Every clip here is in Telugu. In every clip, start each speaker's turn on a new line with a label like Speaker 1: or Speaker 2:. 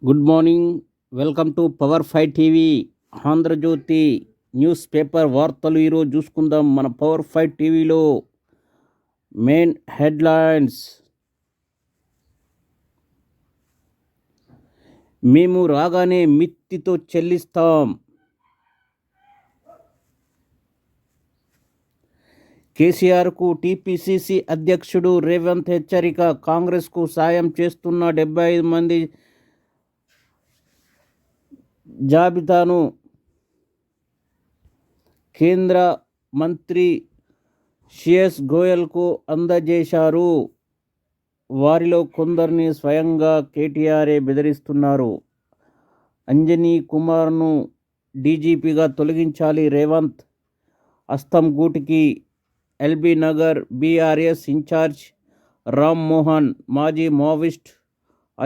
Speaker 1: Good morning. Welcome to power 5 TV Andhra Jyothy newspaper వార్తలు ఈరోజు చూసుకుందాం. మన పవర్ 5 టీవీలో మెయిన్ హెడ్లైన్స్. మేము రాగానే మిత్తితో చెల్లిస్తాం. కేసీఆర్కు టీపీసీసీ అధ్యక్షుడు రేవంత్ హెచ్చరిక. కాంగ్రెస్కు సాయం చేస్తున్న 75 మంది జాబితాను కేంద్ర మంత్రి పీయూష్ గోయల్కు అందజేశారు. వారిలో కొందరిని స్వయంగా కేటీఆరే బెదిరిస్తున్నారు. అంజనీ కుమార్ను డీజీపీగా తొలగించాలి. రేవంత్ అస్తం గూటికి. ఎల్బీ నగర్ బీఆర్ఎస్ ఇన్ఛార్జ్ రామ్ మోహన్, మాజీ మావోయిస్ట్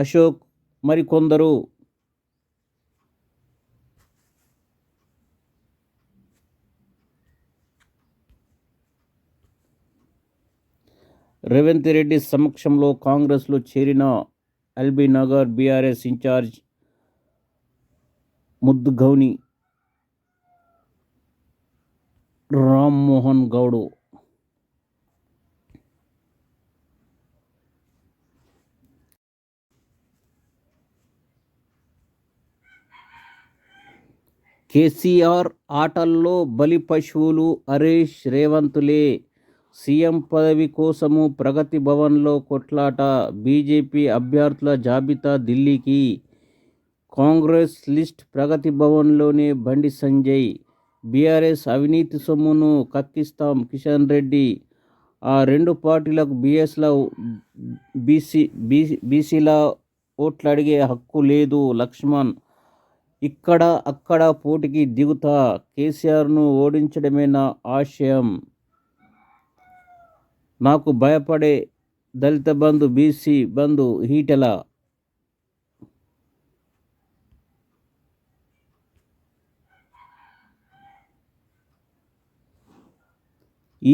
Speaker 1: అశోక్ మరికొందరు. రేవంత్ రెడ్డి సమక్షంలో కాంగ్రెస్లో చేరిన ఎల్బీ నగర్ బీఆర్ఎస్ ఇన్ఛార్జ్ ముద్దుగౌని రామ్ మోహన్ గౌడ్ కేసీఆర్ ఆటల్లో బలి పశువులు హరీష్ రేవంత్లే. సీఎం పదవి కోసము ప్రగతి భవన్లో కొట్లాట. బీజేపీ అభ్యర్థుల జాబితా ఢిల్లీకి. కాంగ్రెస్ లిస్ట్ ప్రగతి భవన్లోనే బండి సంజయ్. బీఆర్ఎస్ అవినీతి సొమ్మును కక్కిస్తాం కిషన్ రెడ్డి. ఆ రెండు పార్టీలకు బీసీల ఓట్లు అడిగే హక్కు లేదు లక్ష్మణ్. ఇక్కడ అక్కడ పోటీకి దిగుతా. కేసీఆర్ను ఓడించడమే నా ఆశయం. నాకు భయపడే దళిత బంధు, బీసీ బంధు ఈటెల.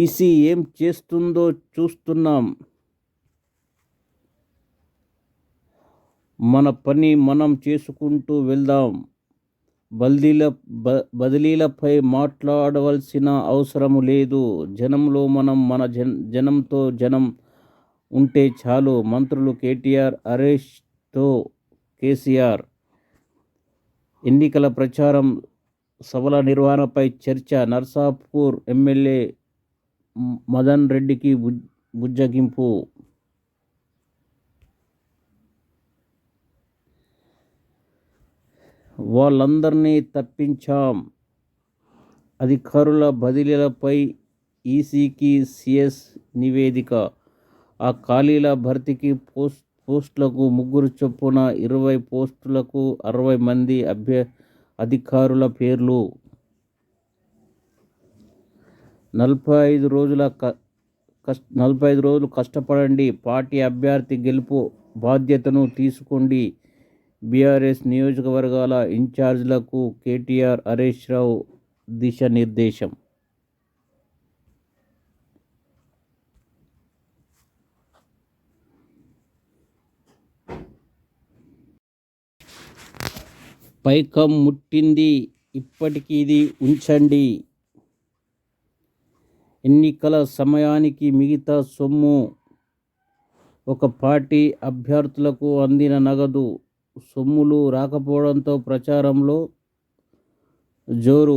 Speaker 1: ఈసీ ఏం చేస్తుందో చూస్తున్నాం. మన పని మనం చేసుకుంటూ వెళ్దాం. బదిలీలపై మాట్లాడవలసిన అవసరం లేదు. జనంలో మనం, మన జనంతో జనం ఉంటే చాలు. మంత్రులు కేటీఆర్, హరీష్తో కేసీఆర్. ఎన్నికల ప్రచారం, సభల నిర్వహణపై చర్చ. నర్సాపూర్ ఎమ్మెల్యే మదన్ రెడ్డికి బుజ్జగింపు. వాళ్ళందరినీ తప్పించాం. అధికారుల బదిలీలపై ఈసీకి సీఎస్ నివేదిక. ఆ ఖాళీల భర్తీకి పోస్టులకు 3 చొప్పున 20 పోస్టులకు 60 మంది అధికారుల పేర్లు. 45 రోజులు కష్టపడండి. పార్టీ అభ్యర్థి గెలుపు బాధ్యతను తీసుకోండి. బీఆర్ఎస్ నియోజకవర్గాల ఇన్ఛార్జీలకు కేటీఆర్, హరీష్ రావు దిశానిర్దేశం. పైకం ముట్టింది. ఇప్పటికి ఇది ఉంచండి. ఎన్నికల సమయానికి మిగతా సొమ్ము. ఒక పార్టీ అభ్యర్థులకు అందిన నగదు సొమ్ములు రాకపోవడంతో ప్రచారంలో జోరు.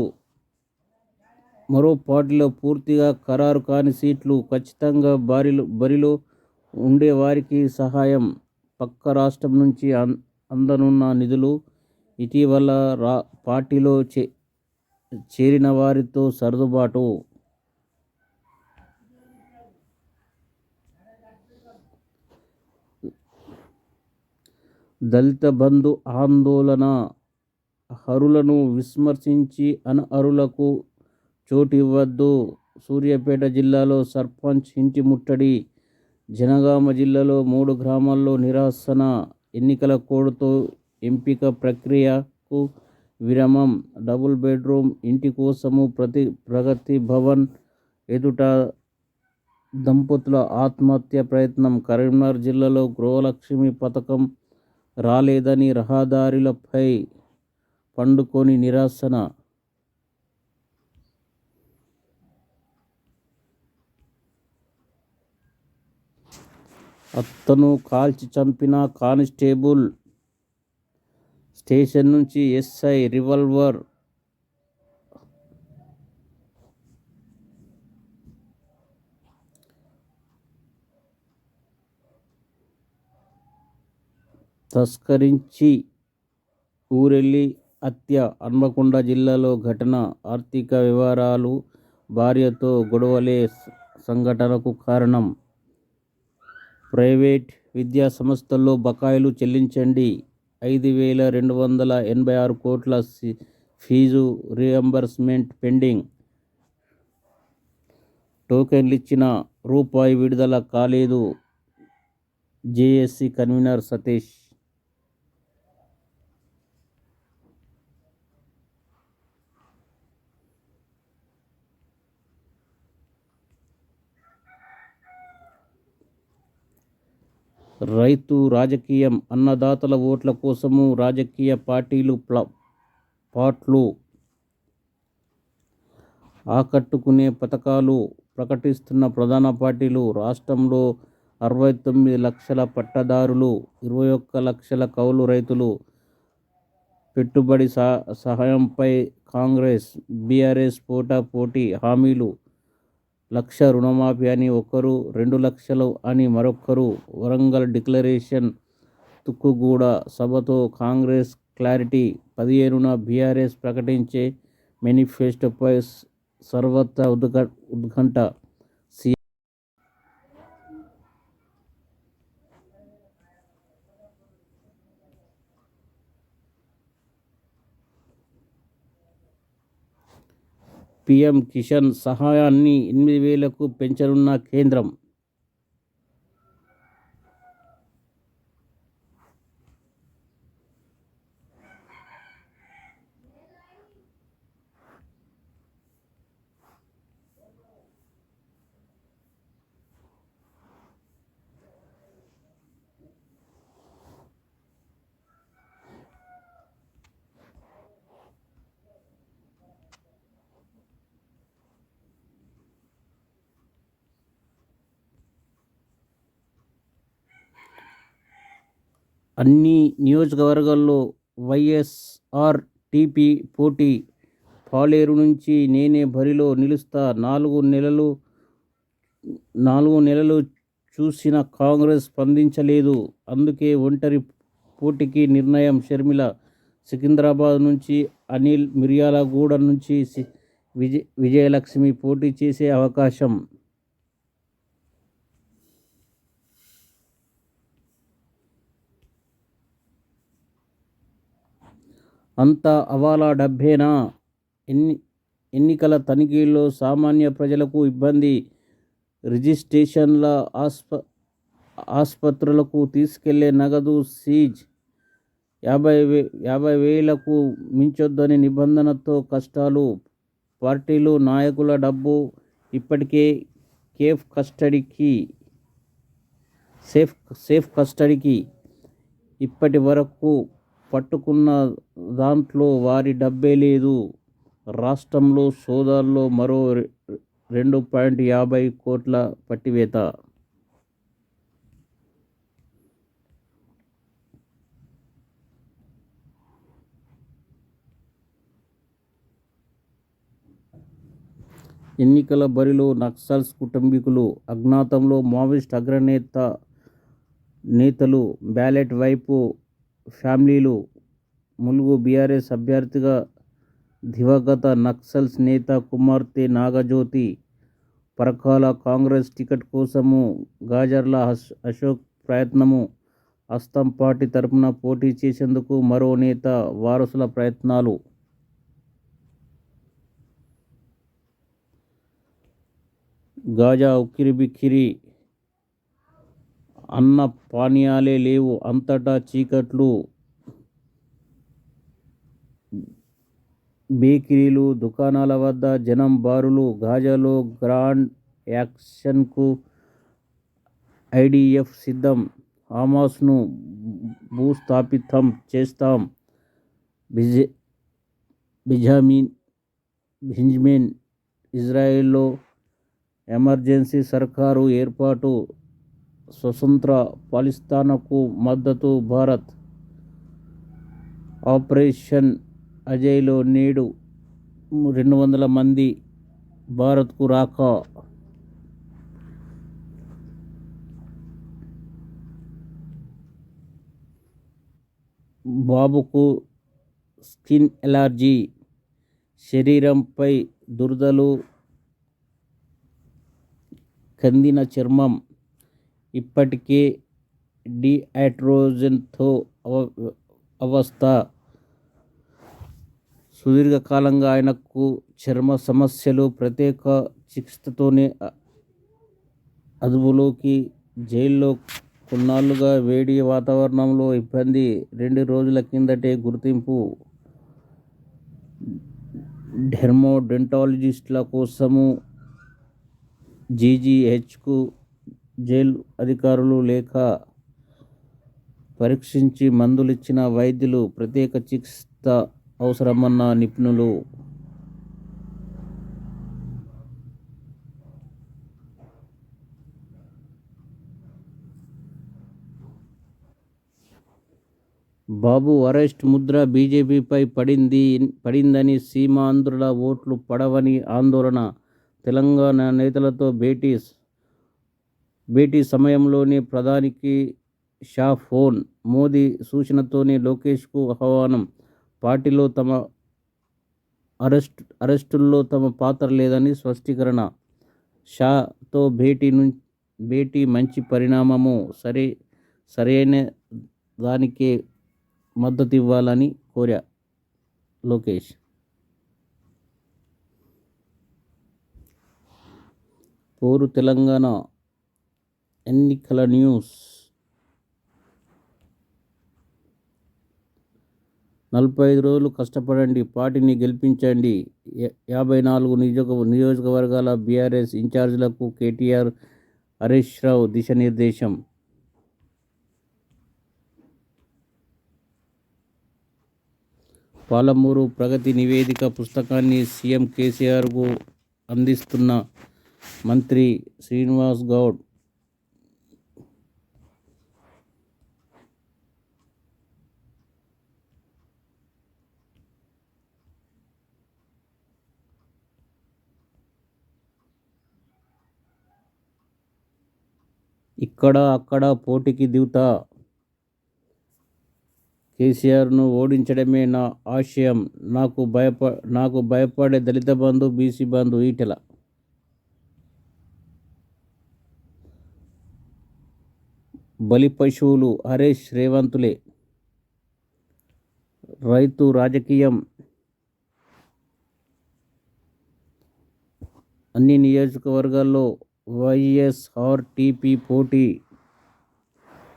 Speaker 1: మరో పార్టీలో పూర్తిగా ఖరారు కాని సీట్లు. ఖచ్చితంగా బరిలో ఉండేవారికి సహాయం. పక్క రాష్ట్రం నుంచి అందనున్న నిధులు. ఇటీవల పార్టీలో చేరిన వారితో సర్దుబాటు. దళిత బంధు ఆందోళన. హరులను విస్మరించి అనర్హులకు చోటు ఇవ్వద్దు. సూర్యాపేట జిల్లాలో సర్పంచ్ ఇంటి ముట్టడి. జనగామ జిల్లాలో 3 గ్రామాల్లో నిరసన. ఎన్నికల కోడ్తో ఎంపిక ప్రక్రియకు విరామం. డబుల్ బెడ్రూమ్ ఇంటి కోసము ప్రగతి భవన్ ఎదుట దంపతుల ఆత్మహత్య ప్రయత్నం. కరీంనగర్ జిల్లాలో గృహలక్ష్మి పథకం రాలేదని రహదారులపై పండుకొని నిరసన. అతను కాల్చి చంపిన కానిస్టేబుల్ స్టేషన్ నుంచి ఎస్ఐ రివాల్వర్ తస్కరించి ఊరెళ్ళి హత్య. హన్మకొండ జిల్లాలో ఘటన. ఆర్థిక వ్యవహారాలు, భార్యతో గొడవలే సంఘటనకు కారణం. ప్రైవేట్ విద్యా సంస్థల్లో బకాయిలు చెల్లించండి. 5,286 కోట్ల ఫీజు రీయింబర్స్మెంట్ పెండింగ్. టోకెన్లిచ్చినా రూపాయి విడుదల కాలేదు. JAC convener Satish. రైతు రాజకీయం. అన్నదాతల ఓట్ల కోసము రాజకీయ పార్టీలు పాట్లు ఆకట్టుకునే పథకాలు ప్రకటిస్తున్న ప్రధాన పార్టీలు. రాష్ట్రంలో 69 లక్షల పట్టాదారులు, 21 లక్షల కౌలు రైతులు. పెట్టుబడి సహాయంపై కాంగ్రెస్, బీఆర్ఎస్ పోటాపోటీ హామీలు. 1,00,000 రుణమాఫీ అని ఒకరు, 2 లక్షలు అని మరొకరు. వరంగల్ డిక్లరేషన్, తుక్కుగూడ సభతో కాంగ్రెస్ క్లారిటీ. 15న బీఆర్ఎస్ ప్రకటించే మేనిఫెస్టోపై సర్వత్రా ఉత్కంఠ. పీఎం కిసాన్ సహాయాన్ని 8,000కు పెంచనున్న కేంద్రం. అన్ని నియోజకవర్గాల్లో వైఎస్ఆర్ టీపీ పోటీ. పాలేరు నుంచి నేనే బరిలో నిలుస్తా. 4 నెలలు చూసిన కాంగ్రెస్ స్పందించలేదు. అందుకే ఒంటరి పోటీకి నిర్ణయం. షర్మిల. సికింద్రాబాద్ నుంచి అనిల్, మిర్యాలగూడ నుంచి విజయలక్ష్మి పోటీ చేసే అవకాశం. అంతా అవాలా డబ్బేనా? ఎన్నికల తనిఖీల్లో సామాన్య ప్రజలకు ఇబ్బంది. రిజిస్ట్రేషన్ల ఆస్పత్రులకు తీసుకెళ్లే నగదు సీజ్. 50,000కు మించొద్దనే నిబంధనతో కష్టాలు. పార్టీలు, నాయకుల డబ్బు ఇప్పటికే సేఫ్ కస్టడీకి. ఇప్పటి వరకు పట్టుకున్న దాంట్లో వారి డబ్బే లేదు. రాష్ట్రంలో సోదాల్లో మరో 2.50 కోట్ల పట్టివేత. ఎన్నికల బరిలో నక్సల్స్ కుటుంబీకులు. అజ్ఞాతంలో మావోయిస్ట్ నేతలు. బ్యాలెట్ వైపు ఫ్యామిలీలు. ములుగు బీఆర్ఎస్ అభ్యర్థిగా దివంగత నక్సల్స్ నేత కుమార్తె నాగజ్యోతి. పరకాల కాంగ్రెస్ టికెట్ కోసము గాజర్ల అశోక్ ప్రయత్నము. హస్తం పార్టీ తరపున పోటీ చేసేందుకు మరో నేత వారసుల ప్రయత్నాలు. గాజా ఉక్కిరిబిక్కిరి. అన్న పానీయాలే లేవు. అంతటా చీకట్లు. బేకరీలు, దుకాణాల వద్ద జనం బారులు. గాజాలో గ్రాండ్ యాక్షన్కు ఐడీఎఫ్ సిద్ధం. హమాస్ను భూస్థాపితం చేస్తాం. బెంజమిన్ ఇజ్రాయెల్లో ఎమర్జెన్సీ సర్కారు ఏర్పాటు, స్వతంత్ర పాలస్తీనాకు మద్దతు. భారత్ ఆపరేషన్ అజయ్లో నేడు 200 మంది భారత్కు రాక. బాబుకు స్కిన్ ఎలర్జీ, శరీరంపై దురదలు, కందిన చర్మం. ఇప్పటికే డీహైడ్రోజన్తో అవస్థ. సుదీర్ఘకాలంగా ఆయనకు చర్మ సమస్యలు. ప్రత్యేక చికిత్సతోనే అదుపులోకి. జైల్లో కొన్నాళ్లుగా వేడి వాతావరణంలో ఇబ్బంది. 2 రోజుల కిందటే గుర్తింపు. డెర్మోడెంటాలజిస్టుల కోసము జీజీహెచ్కు జైలు అధికారులు లేఖ. పరీక్షించి మందులిచ్చిన వైద్యులు. ప్రత్యేక చికిత్స అవసరమన్న నిపుణులు. బాబు అరెస్ట్ ముద్ర బీజేపీపై పడిందని, సీమాంధ్రుల ఓట్లు పడవని ఆందోళన. తెలంగాణ నేతలతో భేటీ సమయంలోనే ప్రధానికి షా ఫోన్. మోదీ సూచనతోనే లోకేష్కు ఆహ్వానం. పార్టీలో తమ అరెస్టుల్లో తమ పాత్ర లేదని స్పష్టీకరణ. షాతో భేటీ మంచి పరిణామము. సరైన దానికే మద్దతివ్వాలని కోరా లోకేష్. పోరు తెలంగాణ ఎన్నికల న్యూస్. 45 రోజులు కష్టపడండి, పార్టీని గెలిపించండి. 54 నియోజకవర్గాల బీఆర్ఎస్ ఇన్ఛార్జీలకు కేటీఆర్, హరీష్ రావు దిశానిర్దేశం. పాలమూరు ప్రగతి నివేదిక పుస్తకాన్ని సీఎం కేసీఆర్కు అందిస్తున్న మంత్రి శ్రీనివాస్ గౌడ్. ఇక్కడ అక్కడ పోటీకి దిగుతా. కేసీఆర్ను ఓడించడమే నా ఆశయం. నాకు భయపడే దళిత బంధు, బీసీ బంధు. ఈటెల. బలి పశువులు హరీష్ రేవంతులే. రైతు రాజకీయం. అన్ని నియోజకవర్గాల్లో వైఎస్ఆర్టీపీ పోటీ.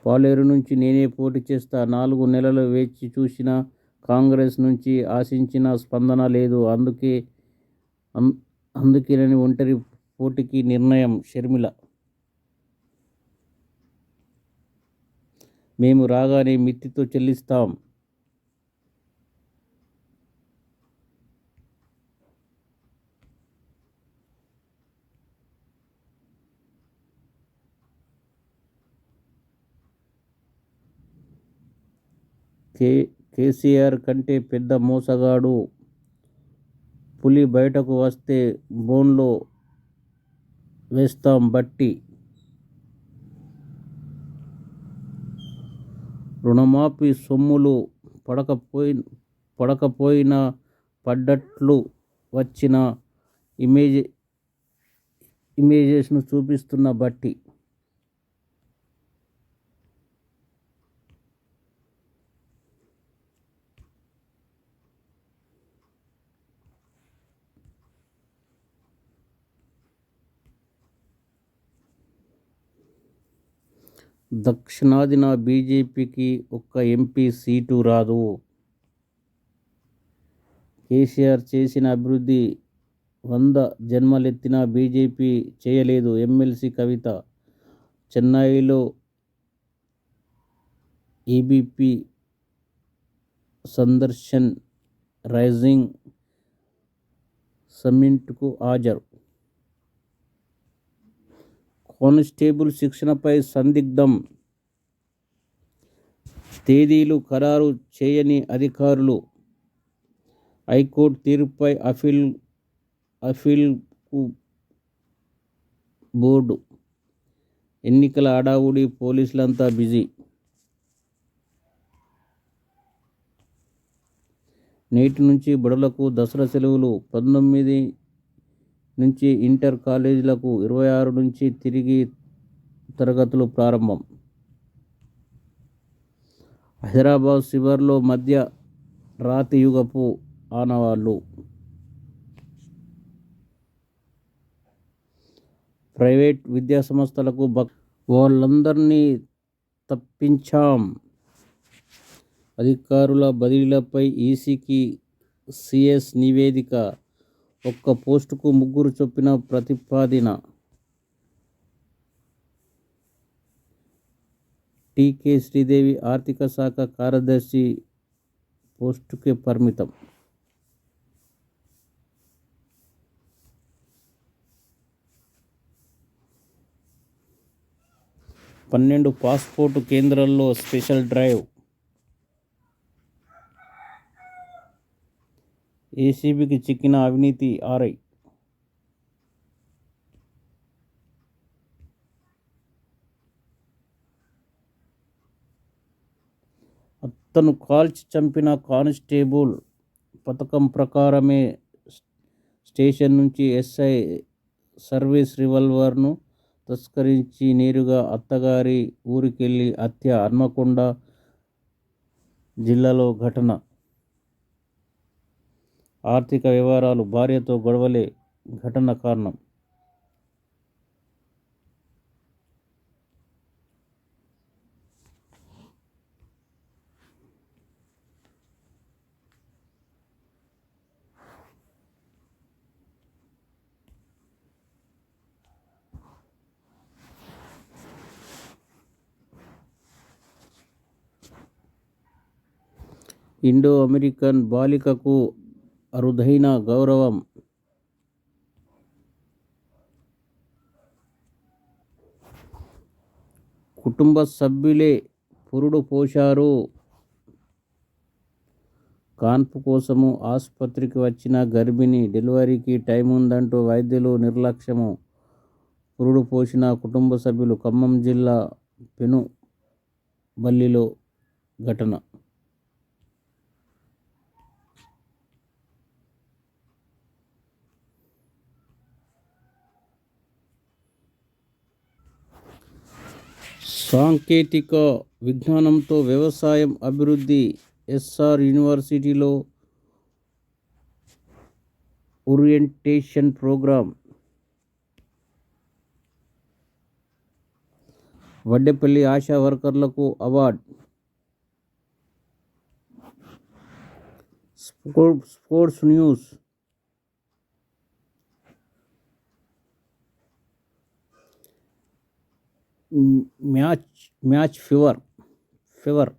Speaker 1: పాలేరు నుంచి నేనే పోటీ చేస్తా. 4 నెలలు వేచి చూసిన కాంగ్రెస్ నుంచి ఆశించిన స్పందన లేదు. అందుకేనని ఒంటరి పోటీకి నిర్ణయం. షర్మిల. మేము రాగానే మిత్తితో చెల్లిస్తాం. కేసీఆర్ కంటే పెద్ద మోసగాడు. పులి బయటకు వస్తే బోన్లో వేస్తాం. బట్టి. రుణమాఫీ సొమ్ములు పడకపోయినా పడ్డట్లు వచ్చిన ఇమేజెస్ను చూపిస్తున్న బట్టి. దక్షిణాదిన బీజేపీకి ఒక్క ఎంపీ సీటు రాదు. కేసీఆర్ చేసిన అభివృద్ధి 100 జన్మలెత్తినా బీజేపీ చేయలేదు. ఎమ్మెల్సీ కవిత. చెన్నైలో ఏబీపీ సందర్శన్ రైజింగ్ సమ్మిట్కు హాజరు. కానిస్టేబుల్ శిక్షణపై సందిగ్ధం. తేదీలు ఖరారు చేయని అధికారులు. హైకోర్టు తీర్పుపై అపీల్కు బోర్డు. ఎన్నికల హడావుడి, పోలీసులంతా బిజీ. నేటి నుంచి బడులకు దసరా సెలవులు. 19 నుంచి ఇంటర్ కాలేజీలకు, 26 నుంచి తిరిగి తరగతులు ప్రారంభం. హైదరాబాద్ శివార్లో మధ్య రాతి యుగపు ఆనవాళ్లు. ప్రైవేట్ విద్యాసంస్థలకు వాళ్ళందరినీ తప్పించాం. అధికారుల బదిలీలపై ఈసీకి సీఎస్ నివేదిక. ఒక్క పోస్టుకు 3 చొప్పున ప్రతిపాదన. టీకే శ్రీదేవి ఆర్థిక శాఖ కార్యదర్శి పోస్టుకే పరిమితం. పన్నెండు పాస్పోర్టు కేంద్రాల్లో స్పెషల్ డ్రైవ్. ఏసీబీకి చిక్కిన అవినీతి ఆర్ఐ. అతను కాల్చి చంపిన కానిస్టేబుల్. పథకం ప్రకారమే స్టేషన్ నుంచి ఎస్ఐ సర్వీస్ రివాల్వర్ను తస్కరించి నేరుగా అత్తగారి ఊరికెళ్లి హత్య. హన్మకొండ జిల్లాలో ఘటన. ఆర్థిక వ్యవహారాలు. భార్యతో గొడవలే ఘటన కారణం. ఇండో అమెరికన్ బాలికకు అరుదైన గౌరవం. కుటుంబ సభ్యులే పురుడు పోశారు. కాన్పు కోసము ఆసుపత్రికి వచ్చిన గర్భిణి. డెలివరీకి టైం ఉందంటూ వైద్యులు నిర్లక్ష్యము. పురుడు పోసిన కుటుంబ సభ్యులు. ఖమ్మం జిల్లా పెనుబల్లిలో ఘటన. సాంకేతిక విజ్ఞానంతో వ్యవసాయం అభివృద్ధి. ఎస్ఆర్ యూనివర్సిటీలో ఓరియంటేషన్ ప్రోగ్రాం. వడ్డేపల్లి ఆశా వర్కర్లకు award. Sports news. Match fever.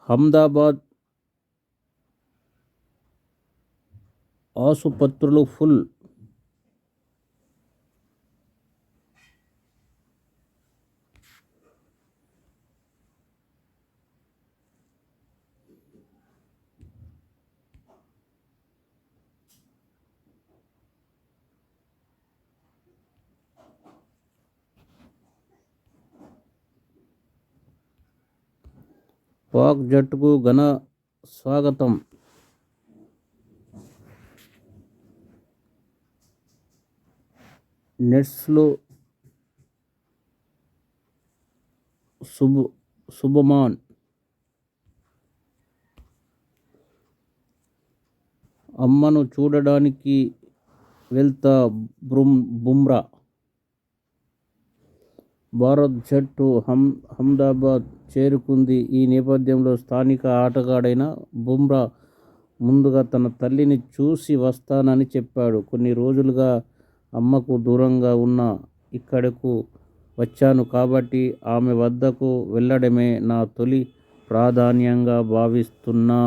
Speaker 1: Ahmedabad ఆసుపత్రులు ఫుల్. పాక్ జట్టుకు ఘన స్వాగతం. నెట్స్లో శుభమాన్. అమ్మను చూడడానికి వెళ్తా బుమ్రా. భారత్ జట్టు అహ్మదాబాద్ చేరుకుంది. ఈ నేపథ్యంలో స్థానిక ఆటగాడైన బుమ్రా ముందుగా తన తల్లిని చూసి వస్తానని చెప్పాడు. కొన్ని రోజులుగా అమ్మకు దూరంగా ఉన్న ఇక్కడకు వచ్చాను కాబట్టి ఆమె వద్దకు వెళ్ళడమే నా తొలి ప్రాధాన్యంగా భావిస్తున్నా.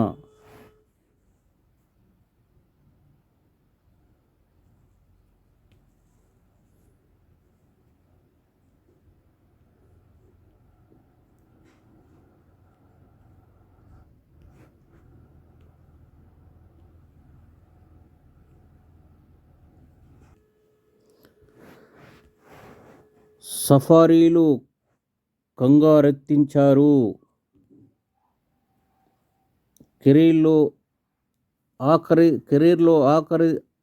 Speaker 1: సఫారీలు కంగారెత్తించారు. కెరీర్లో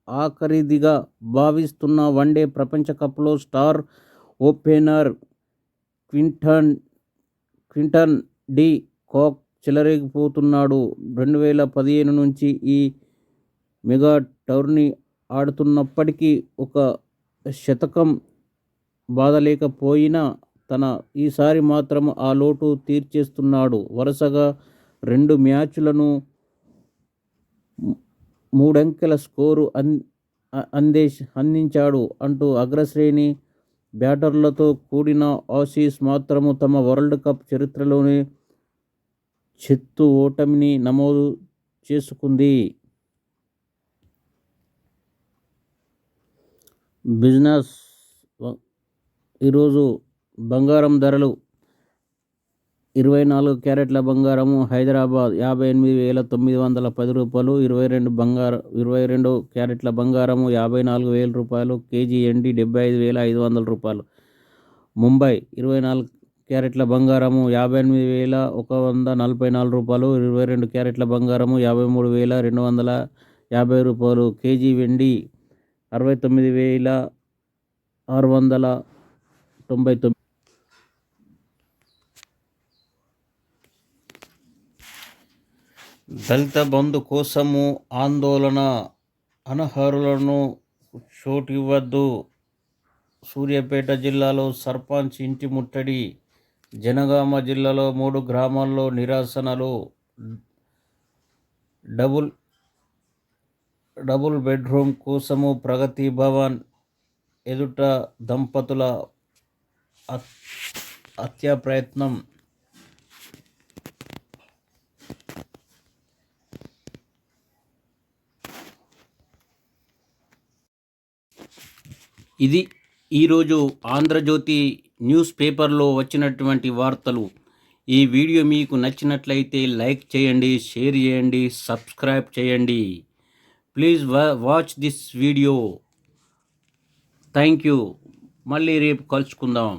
Speaker 1: ఆఖరిదిగా భావిస్తున్న వన్డే ప్రపంచ కప్లో star opener Quinton de Kock చెలరేగిపోతున్నాడు. 2015 నుంచి ఈ మెగా టోర్నీ ఆడుతున్నప్పటికీ ఒక శతకం బాదలేకపోయినా ఈసారి మాత్రం ఆ లోటు తీర్చేస్తున్నాడు. వరుసగా 2 మ్యాచ్లను 3 అంకెల స్కోరు అందించాడు అంటూ అగ్రశ్రేణి బ్యాటర్లతో కూడిన ఆసీస్ మాత్రము తమ వరల్డ్ కప్ చరిత్రలోనే చెత్తు ఓటమిని నమోదు చేసుకుంది. బిజినెస్ ఈరోజు బంగారం ధరలు 24 క్యారెట్ల బంగారము హైదరాబాద్ 58,910 రూపాయలు. 22 క్యారెట్ల బంగారము 54,000 రూపాయలు. కేజీ ఎండి 75,500 రూపాయలు. ముంబై 24 క్యారెట్ల బంగారము 58,144 రూపాయలు. 22 క్యారెట్ల బంగారము 53,250 రూపాయలు. కేజీ వెండి 69,699. దళిత బంధు కోసము ఆందోళన, అనర్హులను చోటివ్వద్దు. సూర్యాపేట జిల్లాలో సర్పంచ్ ఇంటి ముట్టడి. జనగామ జిల్లాలో 3 గ్రామాల్లో నిరసనలు. డబుల్ బెడ్రూమ్ కోసము ప్రగతి భవన్ ఎదుట దంపతుల హత్యా ప్రయత్నం. ఇది ఈరోజు ఆంధ్రజ్యోతి న్యూస్ పేపర్లో వచ్చినటువంటి వార్తలు. ఈ వీడియో మీకు నచ్చినట్లయితే లైక్ చేయండి, షేర్ చేయండి, సబ్స్క్రైబ్ చేయండి. Please watch this video. Thank you. మళ్ళీ రేపు కలుసుకుందాం.